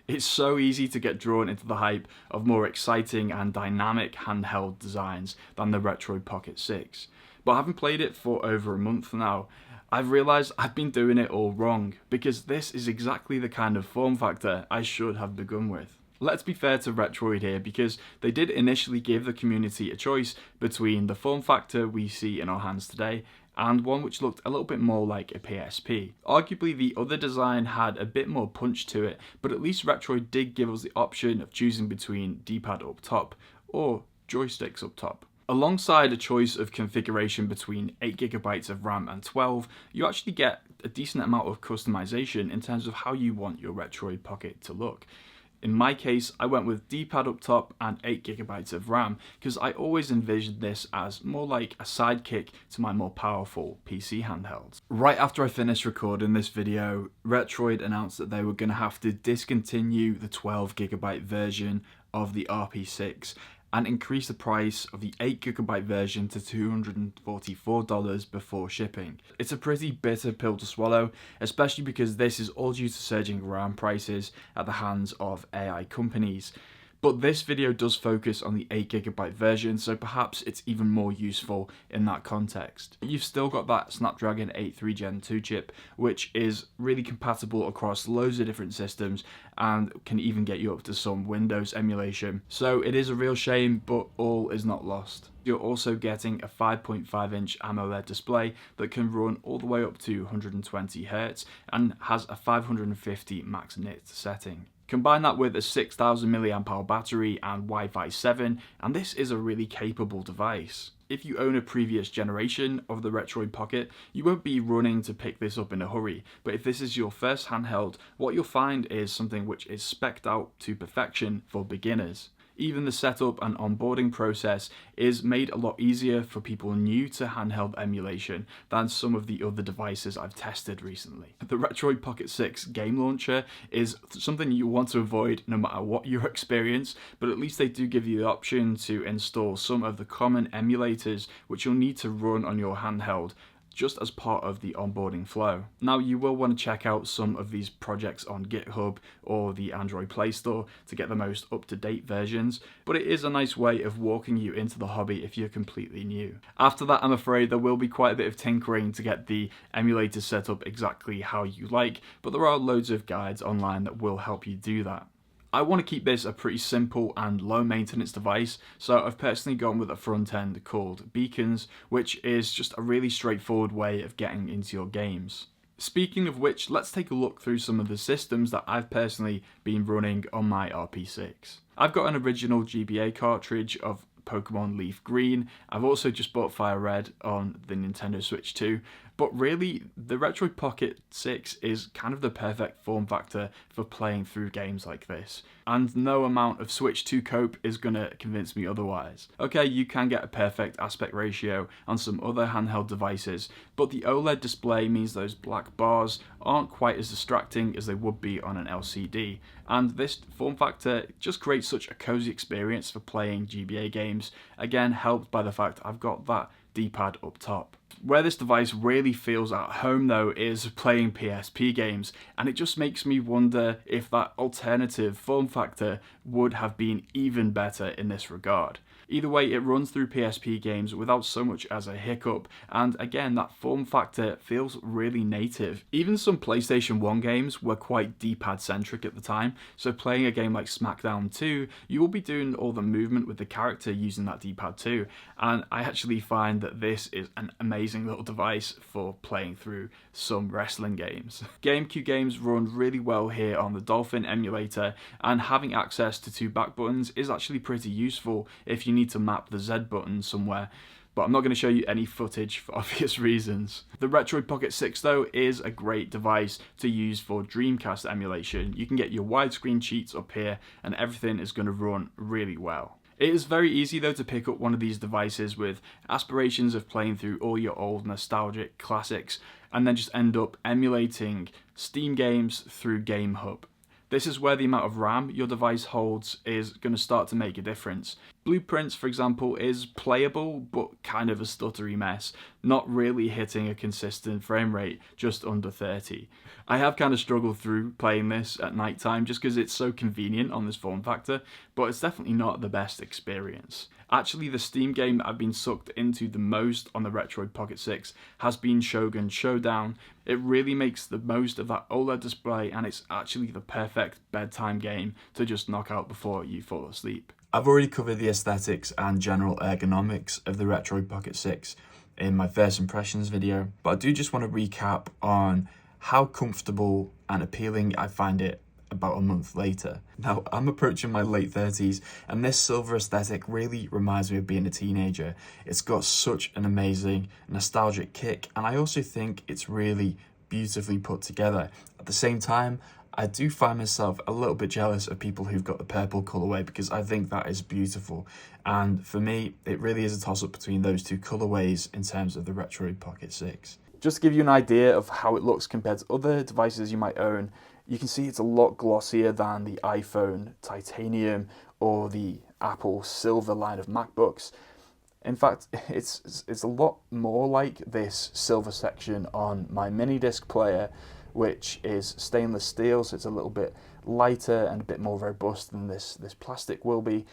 It's so easy to get drawn into the hype of more exciting and dynamic handheld designs than the Retroid Pocket 6. But having played it for over a month now, I've realised I've been doing it all wrong, because this is exactly the kind of form factor I should have begun with. Let's be fair to Retroid here, because they did initially give the community a choice between the form factor we see in our hands today and one which looked a little bit more like a PSP. Arguably the other design had a bit more punch to it, but at least Retroid did give us the option of choosing between D-pad up top or joysticks up top. Alongside a choice of configuration between 8GB of RAM and 12, you actually get a decent amount of customization in terms of how you want your Retroid Pocket to look. In my case, I went with D-pad up top and 8GB of RAM because I always envisioned this as more like a sidekick to my more powerful PC handhelds. Right after I finished recording this video, Retroid announced that they were going to have to discontinue the 12GB version of the RP6 and increase the price of the 8GB version to $244 before shipping. It's a pretty bitter pill to swallow, especially because this is all due to surging RAM prices at the hands of AI companies. But this video does focus on the 8GB version, so perhaps it's even more useful in that context. You've still got that Snapdragon 83 Gen 2 chip, which is really compatible across loads of different systems and can even get you up to some Windows emulation. So it is a real shame, but all is not lost. You're also getting a 5.5-inch AMOLED display that can run all the way up to 120Hz and has a 550 max nit setting. Combine that with a 6000 mAh battery and Wi-Fi 7, and this is a really capable device. If you own a previous generation of the Retroid Pocket, you won't be running to pick this up in a hurry, but if this is your first handheld, what you'll find is something which is spec'd out to perfection for beginners. Even the setup and onboarding process is made a lot easier for people new to handheld emulation than some of the other devices I've tested recently. The Retroid Pocket 6 game launcher is something you want to avoid no matter what your experience, but at least they do give you the option to install some of the common emulators which you'll need to run on your handheld just as part of the onboarding flow. Now, you will want to check out some of these projects on GitHub or the Android Play Store to get the most up-to-date versions, but it is a nice way of walking you into the hobby if you're completely new. After that, I'm afraid there will be quite a bit of tinkering to get the emulator set up exactly how you like, but there are loads of guides online that will help you do that. I want to keep this a pretty simple and low maintenance device, so I've personally gone with a front end called Beacons, which is just a really straightforward way of getting into your games. Speaking of which, let's take a look through some of the systems that I've personally been running on my RP6. I've got an original GBA cartridge of Pokemon Leaf Green. I've also just bought Fire Red on the Nintendo Switch 2, but really the Retroid Pocket 6 is kind of the perfect form factor for playing through games like this, and no amount of Switch 2 cope is gonna convince me otherwise. Okay, you can get a perfect aspect ratio on some other handheld devices, but the OLED display means those black bars aren't quite as distracting as they would be on an LCD, and this form factor just creates such a cozy experience for playing GBA games, again helped by the fact I've got that D-pad up top. Where this device really feels at home though is playing PSP games, and it just makes me wonder if that alternative form factor would have been even better in this regard. Either way, it runs through PSP games without so much as a hiccup, and again, that form factor feels really native. Even some PlayStation 1 games were quite D-pad centric at the time, so playing a game like SmackDown 2, you will be doing all the movement with the character using that D-pad too, and I actually find that this is an amazing little device for playing through some wrestling games. GameCube games run really well here on the Dolphin emulator, and having access to two back buttons is actually pretty useful if you need to map the Z button somewhere, but I'm not going to show you any footage for obvious reasons. The Retroid Pocket 6 though is a great device to use for Dreamcast emulation. You can get your widescreen cheats up here and everything is going to run really well. It is very easy though to pick up one of these devices with aspirations of playing through all your old nostalgic classics and then just end up emulating Steam games through GameHub. This is where the amount of RAM your device holds is going to start to make a difference. Blueprints, for example, is playable, but kind of a stuttery mess, not really hitting a consistent frame rate, just under 30. I have kind of struggled through playing this at night time just because it's so convenient on this form factor, but it's definitely not the best experience. Actually, the Steam game that I've been sucked into the most on the Retroid Pocket 6 has been Shogun Showdown. It really makes the most of that OLED display, and it's actually the perfect bedtime game to just knock out before you fall asleep. I've already covered the aesthetics and general ergonomics of the Retroid Pocket 6 in my first impressions video, but I do just want to recap on how comfortable and appealing I find it about a month later. Now, I'm approaching my late 30s, and this silver aesthetic really reminds me of being a teenager. It's got such an amazing nostalgic kick, and I also think it's really beautifully put together. At the same time, I do find myself a little bit jealous of people who've got the purple colorway because I think that is beautiful. And for me, it really is a toss-up between those two colorways in terms of the Retroid Pocket 6. Just to give you an idea of how it looks compared to other devices you might own, you can see it's a lot glossier than the iPhone Titanium or the Apple Silver line of MacBooks. In fact, it's a lot more like this silver section on my mini disc player, which is stainless steel, so it's a little bit lighter and a bit more robust than this plastic will be.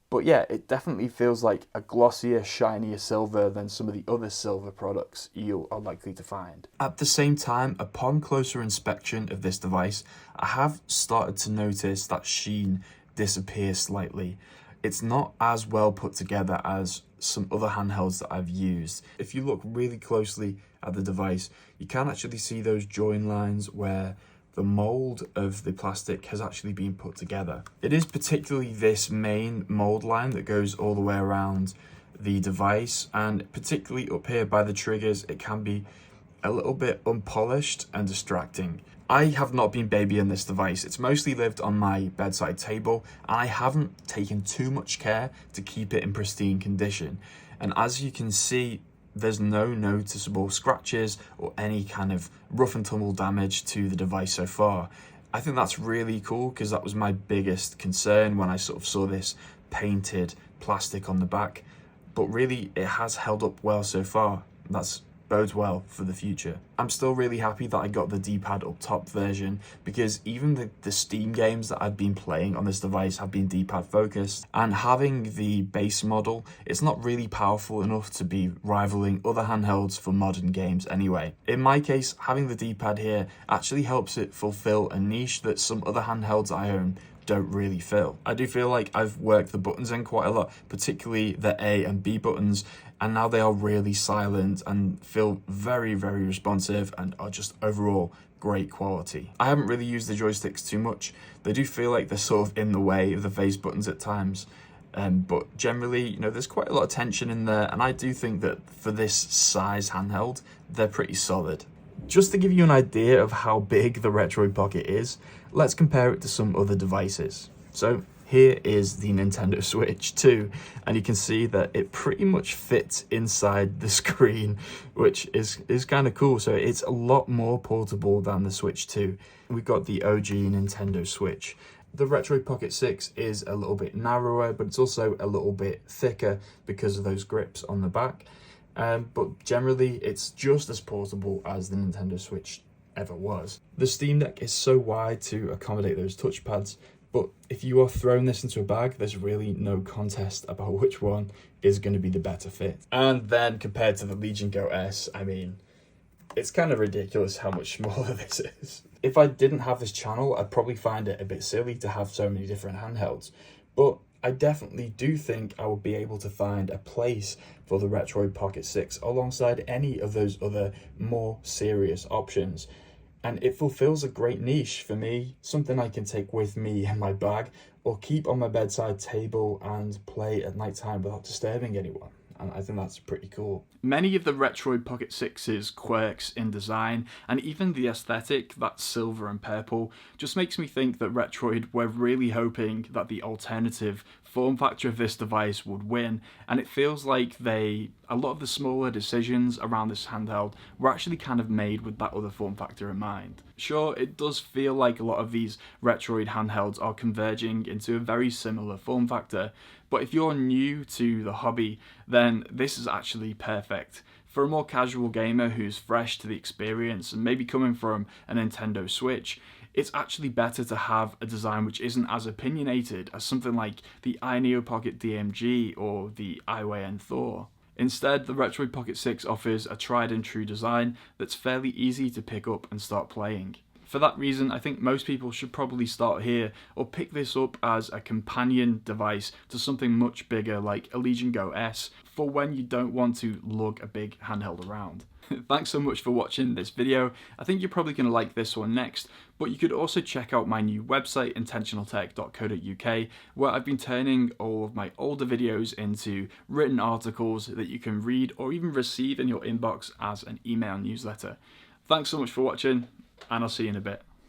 But yeah, it definitely feels like a glossier, shinier silver than some of the other silver products you are likely to find. At the same time, upon closer inspection of this device, I have started to notice that sheen disappear slightly. It's not as well put together as some other handhelds that I've used. If you look really closely at the device, you can actually see those join lines where the mold of the plastic has actually been put together. It is particularly this main mold line that goes all the way around the device, and particularly up here by the triggers, it can be a little bit unpolished and distracting. I have not been babying this device. It's mostly lived on my bedside table, and I haven't taken too much care to keep it in pristine condition. And as you can see, there's no noticeable scratches or any kind of rough and tumble damage to the device so far. I think that's really cool because that was my biggest concern when I sort of saw this painted plastic on the back. But really, it has held up well so far. That's bodes well for the future. I'm still really happy that I got the D-pad up top version because even the Steam games that I've been playing on this device have been D-pad focused, and having the base model, it's not really powerful enough to be rivaling other handhelds for modern games anyway. In my case, having the D-pad here actually helps it fulfill a niche that some other handhelds I own don't really fill. I do feel like I've worked the buttons in quite a lot, particularly the A and B buttons, and now they are really silent and feel very, very responsive and are just overall great quality. I haven't really used the joysticks too much. They do feel like they're sort of in the way of the face buttons at times. But generally, you know, there's quite a lot of tension in there, and I do think that for this size handheld, they're pretty solid. Just to give you an idea of how big the Retroid Pocket is, let's compare it to some other devices. So here is the Nintendo Switch 2, and you can see that it pretty much fits inside the screen, which is kind of cool. So it's a lot more portable than the Switch 2. We've got the OG Nintendo Switch. The Retroid Pocket 6 is a little bit narrower, but it's also a little bit thicker because of those grips on the back. But generally, it's just as portable as the Nintendo Switch ever was. The Steam Deck is so wide to accommodate those touchpads, but if you are throwing this into a bag, there's really no contest about which one is going to be the better fit. And then compared to the Legion Go S, I mean, it's kind of ridiculous how much smaller this is. If I didn't have this channel, I'd probably find it a bit silly to have so many different handhelds, but I definitely do think I would be able to find a place for the Retroid Pocket 6 alongside any of those other more serious options. And it fulfills a great niche for me, something I can take with me in my bag or keep on my bedside table and play at night time without disturbing anyone. And I think that's pretty cool. Many of the Retroid Pocket 6's quirks in design and even the aesthetic, that silver and purple, just makes me think that Retroid were really hoping that the alternative form factor of this device would win, and it feels like a lot of the smaller decisions around this handheld were actually kind of made with that other form factor in mind. Sure, it does feel like a lot of these Retroid handhelds are converging into a very similar form factor, But if you're new to the hobby, then this is actually perfect. For a more casual gamer who's fresh to the experience and maybe coming from a Nintendo Switch, it's actually better to have a design which isn't as opinionated as something like the iNeo Pocket DMG or the iWay Thor. Instead, the Retroid Pocket 6 offers a tried and true design that's fairly easy to pick up and start playing. For that reason, I think most people should probably start here or pick this up as a companion device to something much bigger like a Legion Go S for when you don't want to lug a big handheld around. Thanks so much for watching this video. I think you're probably going to like this one next, but you could also check out my new website, intentionaltech.co.uk, where I've been turning all of my older videos into written articles that you can read or even receive in your inbox as an email newsletter. Thanks so much for watching, and I'll see you in a bit.